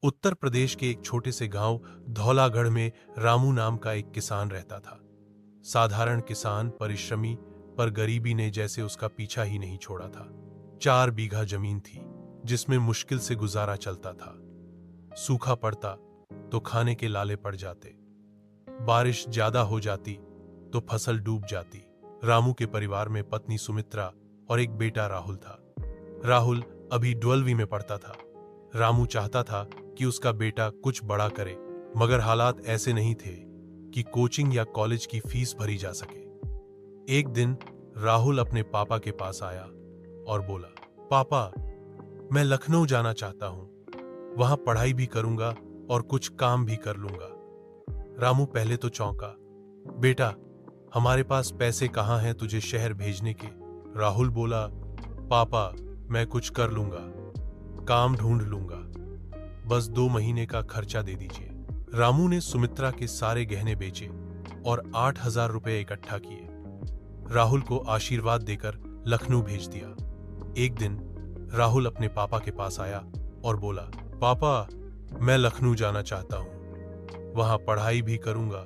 उत्तर प्रदेश के एक छोटे से गांव धौलागढ़ में रामू नाम का एक किसान रहता था। साधारण किसान, परिश्रमी, पर गरीबी ने जैसे उसका पीछा ही नहीं छोड़ा था। 4 बीघा जमीन थी जिसमें मुश्किल से गुजारा चलता था। सूखा पड़ता तो खाने के लाले पड़ जाते, बारिश ज्यादा हो जाती तो फसल डूब जाती। रामू के परिवार में पत्नी सुमित्रा और एक बेटा राहुल था। राहुल अभी 12वीं में पढ़ता था। रामू चाहता था कि उसका बेटा कुछ बड़ा करे, मगर हालात ऐसे नहीं थे कि कोचिंग या कॉलेज की फीस भरी जा सके। एक दिन राहुल अपने पापा के पास आया और बोला, पापा, मैं लखनऊ जाना चाहता हूं, वहां पढ़ाई भी करूंगा और कुछ काम भी कर लूंगा। रामू पहले तो चौंका। बेटा, हमारे पास पैसे कहां हैं तुझे शहर भेजने के? राहुल बोला, पापा, मैं कुछ कर लूंगा, काम ढूंढ लूंगा, बस 2 महीने का खर्चा दे दीजिए। रामू ने सुमित्रा के सारे गहने बेचे और 8,000 रुपए इकट्ठा किए। राहुल को आशीर्वाद देकर लखनऊ भेज दिया। एक दिन राहुल अपने पापा के पास आया और बोला, पापा, मैं लखनऊ जाना चाहता हूं, वहां पढ़ाई भी करूंगा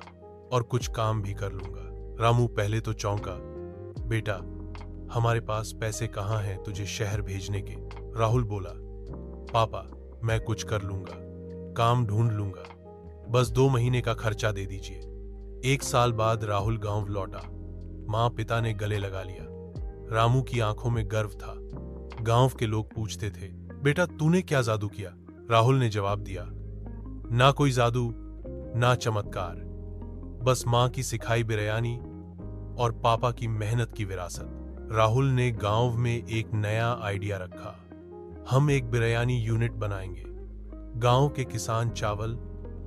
और कुछ काम भी कर लूंगा। रामू पहले तो चौंका। बेटा, हमारे पास पैसे कहां हैं तुझे शहर भेजने के? राहुल बोला, पापा, मैं कुछ कर लूंगा, काम ढूंढ लूंगा, बस 2 महीने का खर्चा दे दीजिए। 1 साल बाद राहुल गांव लौटा। माँ पिता ने गले लगा लिया। रामू की आंखों में गर्व था। गांव के लोग पूछते थे, बेटा, तूने क्या जादू किया? राहुल ने जवाब दिया, ना कोई जादू, ना चमत्कार, बस माँ की सिखाई बिरयानी और पापा की मेहनत की विरासत। राहुल ने गांव में एक नया आइडिया रखा, हम एक बिरयानी यूनिट बनाएंगे। गांव के किसान चावल,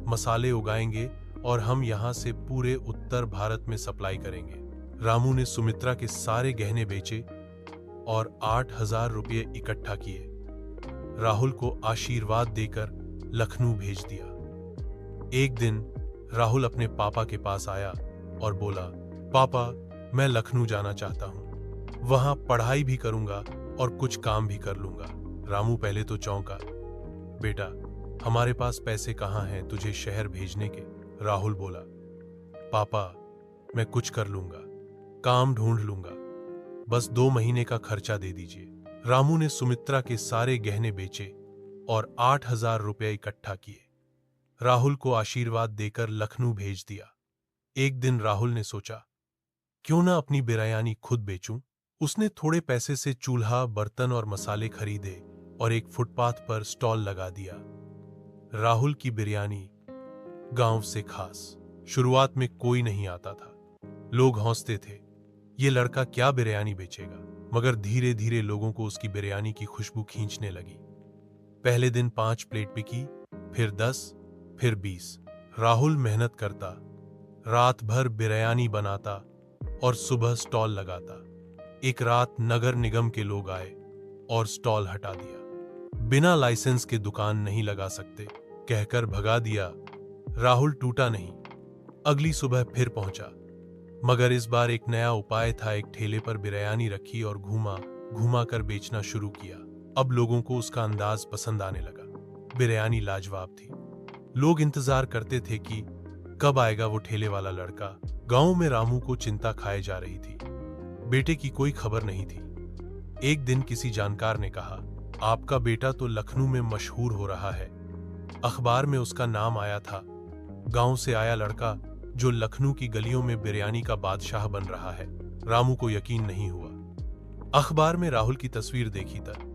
मसाले उगाएंगे और हम यहां से पूरे उत्तर भारत में सप्लाई करेंगे। रामू ने सुमित्रा के सारे गहने बेचे और 8,000 रुपये इकट्ठा किए। राहुल को आशीर्वाद देकर लखनऊ भेज दिया। एक दिन राहुल अपने पापा के पास आया और बोला, पापा, मैं लखनऊ जाना चाहता हूं, वहां पढ़ाई भी करूंगा और कुछ काम भी कर लूंगा। रामू पहले तो चौंका। बेटा, हमारे पास पैसे कहां हैं तुझे शहर भेजने के? राहुल बोला, पापा, मैं कुछ कर लूंगा, काम ढूंढ लूंगा, बस 2 महीने का खर्चा दे दीजिए। रामू ने सुमित्रा के सारे गहने बेचे और 8,000 रुपये इकट्ठा किए। राहुल को आशीर्वाद देकर लखनऊ भेज दिया। एक दिन राहुल ने सोचा, क्यों ना अपनी बिरयानी खुद बेचूं। उसने थोड़े पैसे से चूल्हा, बर्तन और मसाले खरीदे और एक फुटपाथ पर स्टॉल लगा दिया। राहुल की बिरयानी गांव से खास। शुरुआत में कोई नहीं आता था, लोग हंसते थे, ये लड़का क्या बिरयानी बेचेगा? मगर धीरे धीरे लोगों को उसकी बिरयानी की खुशबू खींचने लगी। पहले दिन 5 प्लेट बिकी, फिर 10, फिर 20। राहुल मेहनत करता, रात भर बिरयानी बनाता और सुबह स्टॉल लगाता। एक रात नगर निगम के लोग आए और स्टॉल हटा दिया। बिना लाइसेंस के दुकान नहीं लगा सकते कहकर भगा दिया। राहुल टूटा नहीं, अगली सुबह फिर पहुंचा, मगर इस बार एक नया उपाय था। एक ठेले पर बिरयानी रखी और घुमा घुमा कर बेचना शुरू किया। अब लोगों को उसका अंदाज पसंद आने लगा। बिरयानी लाजवाब थी। लोग इंतजार करते थे कि कब आएगा वो ठेले वाला लड़का। गांव में रामू को चिंता खाए जा रही थी। बेटे की कोई खबर नहीं थी। एक दिन किसी जानकार ने कहा, आपका बेटा तो लखनऊ में मशहूर हो रहा है। अखबार में उसका नाम आया था। गांव से आया लड़का जो लखनऊ की गलियों में बिरयानी का बादशाह बन रहा है। रामू को यकीन नहीं हुआ। अखबार में राहुल की तस्वीर देखी तक